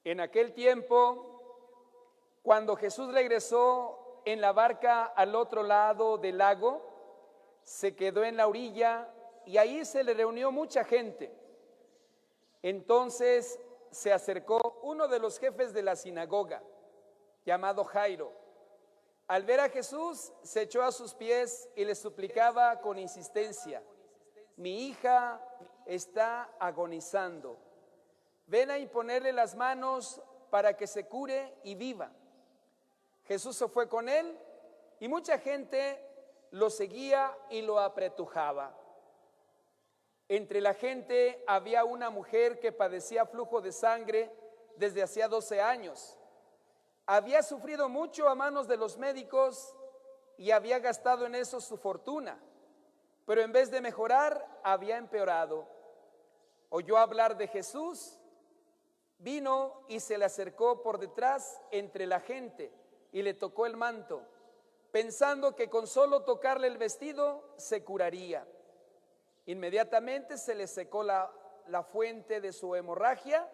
En aquel tiempo, cuando Jesús regresó en la barca al otro lado del lago, se quedó en la orilla y ahí se le reunió mucha gente. Entonces se acercó uno de los jefes de la sinagoga, llamado Jairo. Al ver a Jesús, se echó a sus pies y le suplicaba con insistencia: mi hija está agonizando. Ven a imponerle las manos para que se cure y viva. Jesús se fue con él y mucha gente lo seguía y lo apretujaba. Entre la gente había una mujer que padecía flujo de sangre desde hacía 12 años. Había sufrido mucho a manos de los médicos y había gastado en eso su fortuna, pero en vez de mejorar, había empeorado. Oyó hablar de Jesús, vino y se le acercó por detrás entre la gente y le tocó el manto, pensando que con solo tocarle el vestido se curaría. Inmediatamente se le secó la fuente de su hemorragia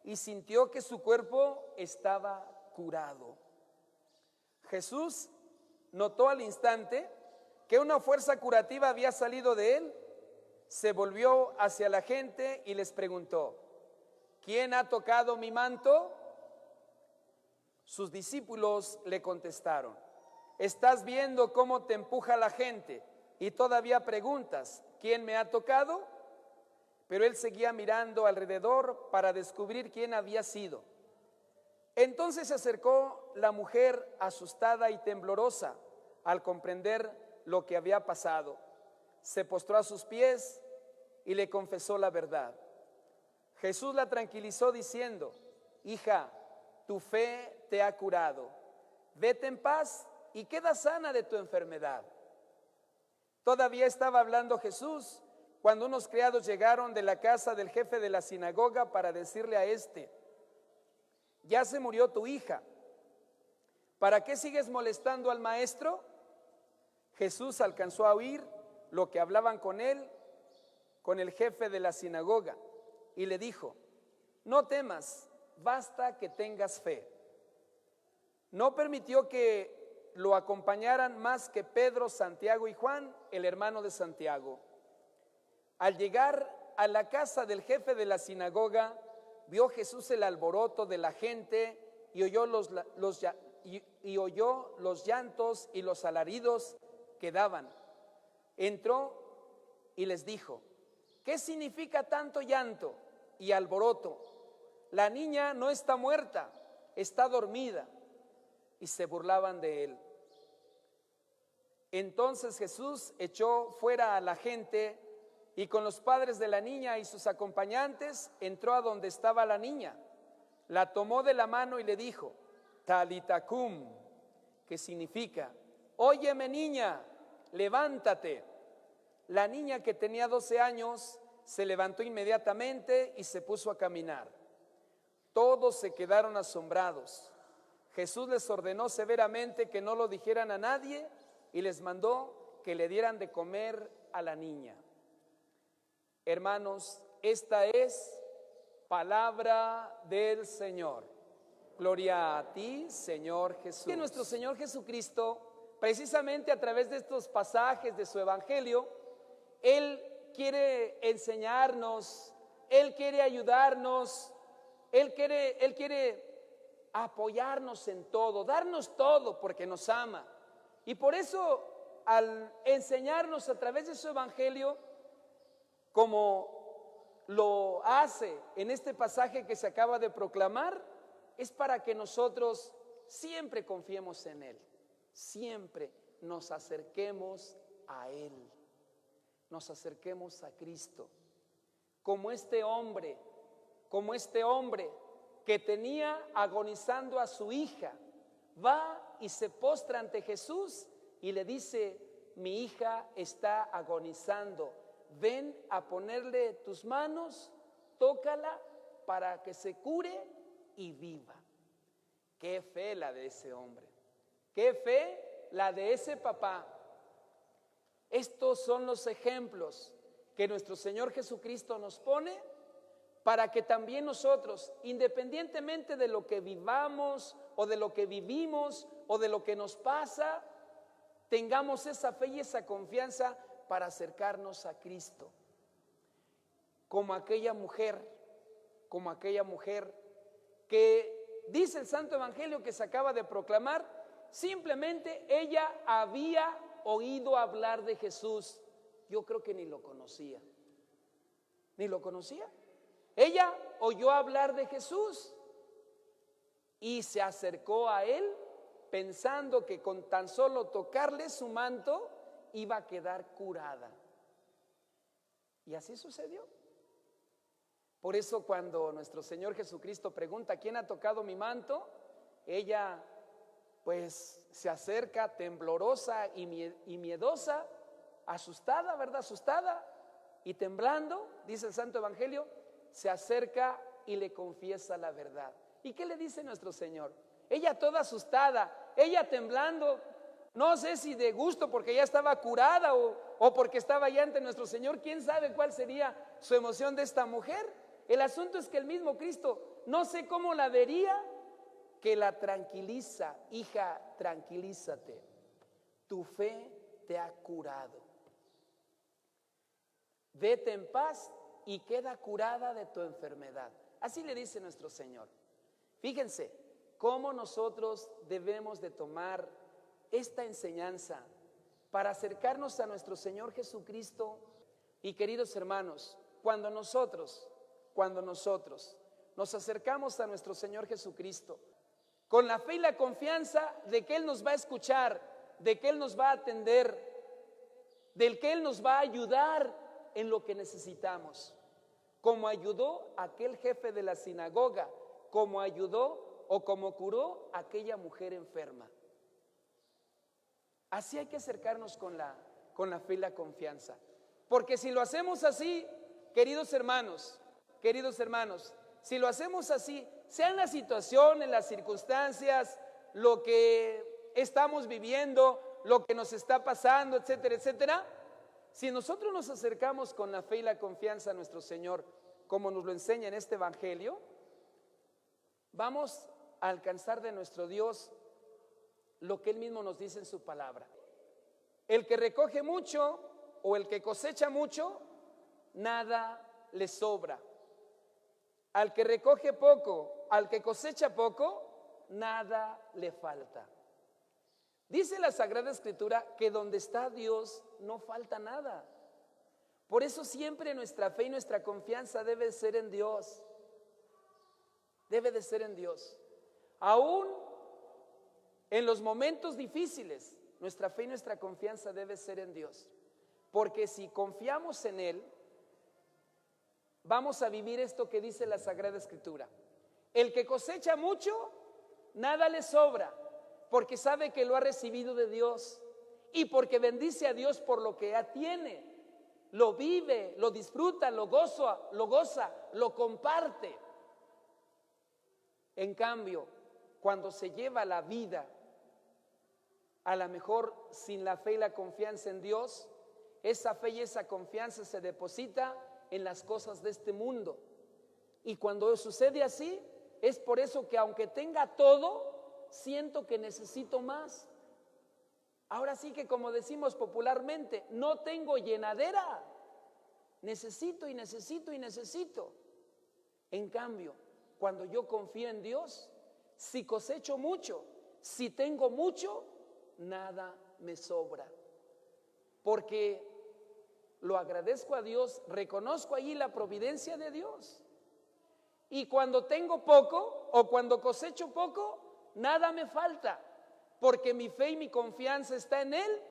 y sintió que su cuerpo estaba curado. Jesús notó al instante que una fuerza curativa había salido de él. Se volvió hacia la gente y les preguntó: ¿quién ha tocado mi manto? Sus discípulos le contestaron: ¿estás viendo cómo te empuja la gente y todavía preguntas: ¿quién me ha tocado? Pero él seguía mirando alrededor para descubrir quién había sido. Entonces se acercó la mujer asustada y temblorosa al comprender lo que había pasado. Se postró a sus pies y le confesó la verdad. Jesús la tranquilizó diciendo: hija, tu fe te ha curado. Vete en paz y queda sana de tu enfermedad. Todavía estaba hablando Jesús cuando unos criados llegaron de la casa del jefe de la sinagoga para decirle a éste: ya se murió tu hija, ¿para qué sigues molestando al maestro? Jesús alcanzó a oír lo que hablaban con él, con el jefe de la sinagoga, y le dijo: no temas, basta que tengas fe. No permitió que lo acompañaran más que Pedro, Santiago y Juan, el hermano de Santiago. Al llegar a la casa del jefe de la sinagoga, vio Jesús el alboroto de la gente y oyó los llantos y los alaridos que daban. Entró y les dijo: ¿qué significa tanto llanto y alboroto? La niña no está muerta, está dormida. Y se burlaban de él. Entonces Jesús echó fuera a la gente y con los padres de la niña y sus acompañantes entró a donde estaba la niña. La tomó de la mano y le dijo: Talita cum, que significa: óyeme niña, levántate. La niña, que tenía 12 años, se levantó inmediatamente y se puso a caminar. Todos se quedaron asombrados. Jesús les ordenó severamente que no lo dijeran a nadie y les mandó que le dieran de comer a la niña. Hermanos, esta es palabra del Señor. Gloria a ti, Señor Jesús. Que nuestro Señor Jesucristo, precisamente a través de estos pasajes de su evangelio, Él quiere enseñarnos, Él quiere ayudarnos, Él quiere apoyarnos en todo, darnos todo porque nos ama. Y por eso, al enseñarnos a través de su evangelio, como lo hace en este pasaje que se acaba de proclamar, es para que nosotros siempre confiemos en Él, siempre nos acerquemos a Él, nos acerquemos a Cristo, como este hombre que tenía agonizando a su hija, va y se postra ante Jesús y le dice: mi hija está agonizando, ven a ponerle tus manos, tócala para que se cure y viva. Qué fe la de ese hombre, qué fe la de ese papá. Estos son los ejemplos que nuestro Señor Jesucristo nos pone para que también nosotros, independientemente de lo que vivamos o de lo que vivimos o de lo que nos pasa, tengamos esa fe y esa confianza para acercarnos a Cristo. Como aquella mujer que dice el Santo Evangelio que se acaba de proclamar, simplemente ella había oído hablar de Jesús. Yo creo que ni lo conocía. Ella oyó hablar de Jesús y se acercó a él pensando que con tan solo tocarle su manto iba a quedar curada. Y así sucedió. Por eso cuando nuestro Señor Jesucristo pregunta: ¿quién ha tocado mi manto?, ella pues se acerca temblorosa y miedosa, asustada, ¿verdad? Asustada y temblando, dice el Santo Evangelio, se acerca y le confiesa la verdad. ¿Y qué le dice nuestro Señor? Ella toda asustada, ella temblando, no sé si de gusto porque ya estaba curada o porque estaba ya ante nuestro Señor. ¿Quién sabe cuál sería su emoción de esta mujer? El asunto es que el mismo Cristo, no sé cómo la vería, que la tranquiliza: hija, tranquilízate, tu fe te ha curado. Vete en paz y queda curada de tu enfermedad. Así le dice nuestro Señor. Fíjense cómo nosotros debemos de tomar esta enseñanza para acercarnos a nuestro Señor Jesucristo. Y queridos hermanos, cuando nosotros nos acercamos a nuestro Señor Jesucristo con la fe y la confianza de que Él nos va a escuchar, de que Él nos va a atender, del que Él nos va a ayudar en lo que necesitamos, como ayudó a aquel jefe de la sinagoga, como ayudó o como curó a aquella mujer enferma. Así hay que acercarnos con la fe y la confianza, porque si lo hacemos así, queridos hermanos, si lo hacemos así, sea en la situación, en las circunstancias, lo que estamos viviendo, lo que nos está pasando, etcétera, etcétera, si nosotros nos acercamos con la fe y la confianza a nuestro Señor, como nos lo enseña en este Evangelio, vamos a alcanzar de nuestro Dios lo que Él mismo nos dice en su palabra. El que recoge mucho o el que cosecha mucho, nada le sobra. Al que recoge poco, al que cosecha poco, nada le falta. Dice la Sagrada Escritura que donde está Dios no falta nada. Por eso siempre nuestra fe y nuestra confianza debe ser en Dios. Debe de ser en Dios. Aún en los momentos difíciles, nuestra fe y nuestra confianza debe ser en Dios. Porque si confiamos en Él, vamos a vivir esto que dice la Sagrada Escritura. El que cosecha mucho, nada le sobra, porque sabe que lo ha recibido de Dios y porque bendice a Dios por lo que ya tiene. Lo vive, lo disfruta, lo goza, lo comparte. En cambio, cuando se lleva la vida, a lo mejor sin la fe y la confianza en Dios, esa fe y esa confianza se deposita en las cosas de este mundo. Y cuando sucede así, es por eso que aunque tenga todo, siento que necesito más. Ahora sí que, como decimos popularmente, no tengo llenadera. Necesito y necesito y necesito. En cambio, cuando yo confío en Dios, si cosecho mucho, si tengo mucho, nada me sobra. Porque lo agradezco a Dios, reconozco allí la providencia de Dios. Y cuando tengo poco o cuando cosecho poco, nada me falta, porque mi fe y mi confianza está en Él,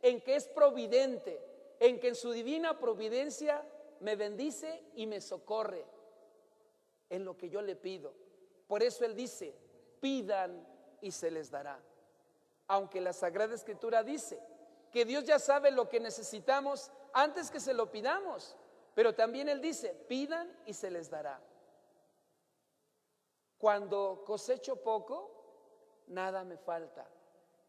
en que es providente, en que en su divina providencia me bendice y me socorre en lo que yo le pido. Por eso Él dice: pidan y se les dará. Aunque la Sagrada Escritura dice que Dios ya sabe lo que necesitamos antes que se lo pidamos, pero también Él dice: pidan y se les dará. Cuando cosecho poco, nada me falta,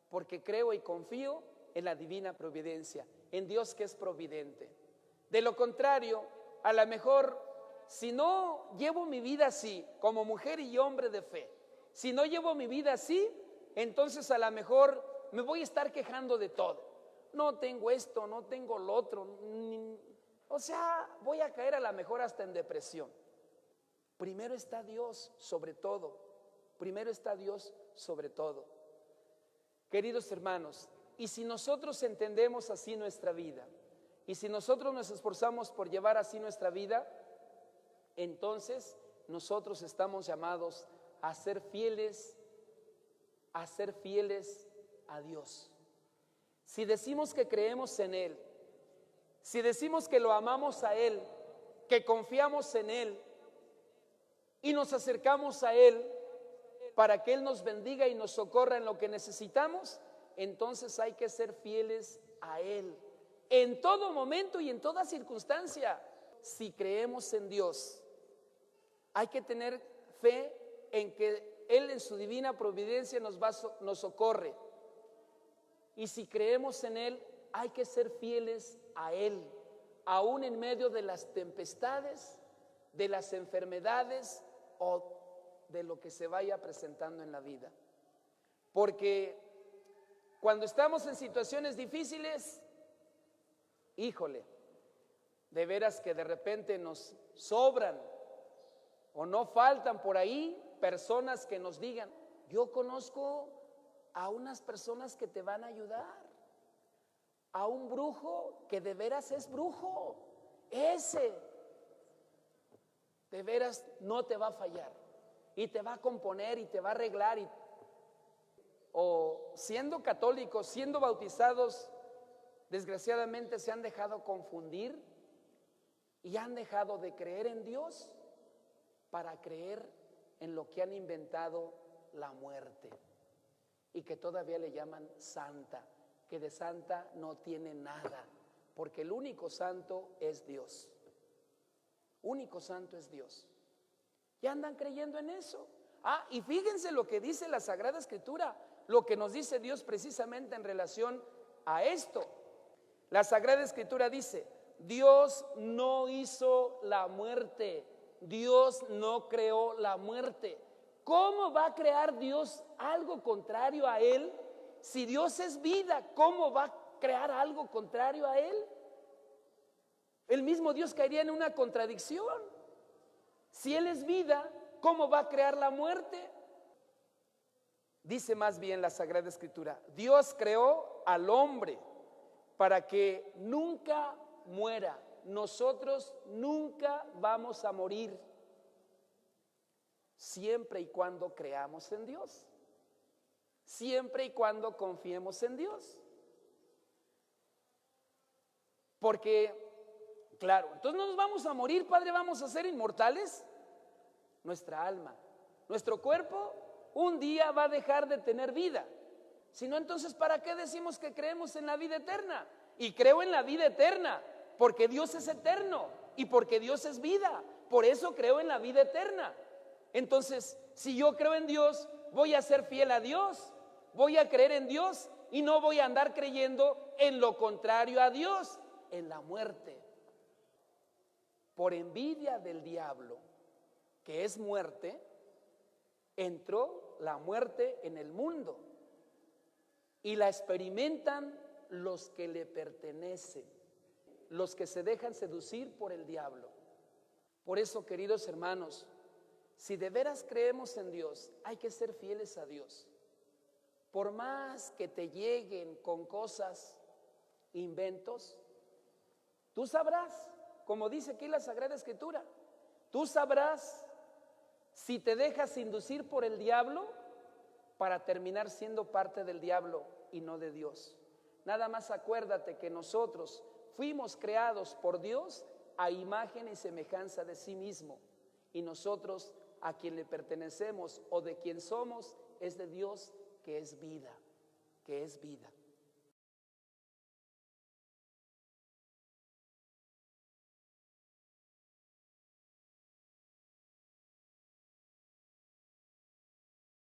porque creo y confío en la divina providencia, en Dios que es providente. De lo contrario, a lo mejor si no llevo mi vida así, como mujer y hombre de fe, si no llevo mi vida así, entonces a lo mejor me voy a estar quejando de todo. No tengo esto, no tengo lo otro. O sea, voy a caer a lo mejor hasta en depresión. Primero está Dios sobre todo. Primero está Dios sobre todo. Queridos hermanos, y si nosotros entendemos así nuestra vida, y si nosotros nos esforzamos por llevar así nuestra vida, entonces nosotros estamos llamados a ser fieles a Dios. Si decimos que creemos en Él, si decimos que lo amamos a Él, que confiamos en Él y nos acercamos a Él para que Él nos bendiga y nos socorra en lo que necesitamos, entonces hay que ser fieles a Él en todo momento y en toda circunstancia. Si creemos en Dios, hay que tener fe en que Él en su divina providencia nos socorre. Y si creemos en Él, hay que ser fieles a Él, aún en medio de las tempestades, de las enfermedades o de lo que se vaya presentando en la vida. Porque cuando estamos en situaciones difíciles, híjole, de veras que de repente nos sobran o no faltan por ahí personas que nos digan: yo conozco a unas personas que te van a ayudar, a un brujo que de veras es brujo, ese de veras no te va a fallar y te va a componer y te va a arreglar. O siendo católicos, siendo bautizados, desgraciadamente se han dejado confundir y han dejado de creer en Dios para creer en lo que han inventado, la muerte, y que todavía le llaman santa, que de santa no tiene nada, porque el único santo es Dios. Único santo es Dios. Y andan creyendo en eso. Y fíjense lo que dice la Sagrada Escritura, lo que nos dice Dios precisamente en relación a esto. La Sagrada Escritura dice: Dios no hizo la muerte, Dios no creó la muerte. ¿Cómo va a crear Dios algo contrario a Él? Si Dios es vida, ¿cómo va a crear algo contrario a Él? El mismo Dios caería en una contradicción. Si Él es vida, ¿cómo va a crear la muerte? Dice más bien la Sagrada Escritura: Dios creó al hombre para que nunca muera. Nosotros nunca vamos a morir, siempre y cuando creamos en Dios, siempre y cuando confiemos en Dios. Porque, claro, entonces no nos vamos a morir, Padre, vamos a ser inmortales. Nuestra alma, nuestro cuerpo, un día va a dejar de tener vida. Si no, entonces ¿para qué decimos que creemos en la vida eterna? Y creo en la vida eterna porque Dios es eterno y porque Dios es vida. Por eso creo en la vida eterna. Entonces, si yo creo en Dios, voy a ser fiel a Dios, voy a creer en Dios y no voy a andar creyendo en lo contrario a Dios, en la muerte. Por envidia del diablo, que es muerte, entró la muerte en el mundo y la experimentan los que le pertenecen, los que se dejan seducir por el diablo. Por eso, queridos hermanos, si de veras creemos en Dios, hay que ser fieles a Dios. Por más que te lleguen con cosas, inventos, tú sabrás, como dice aquí la Sagrada Escritura, tú sabrás si te dejas inducir por el diablo para terminar siendo parte del diablo y no de Dios. Nada más acuérdate que nosotros fuimos creados por Dios a imagen y semejanza de sí mismo, y nosotros a quien le pertenecemos o de quien somos es de Dios, que es vida, que es vida.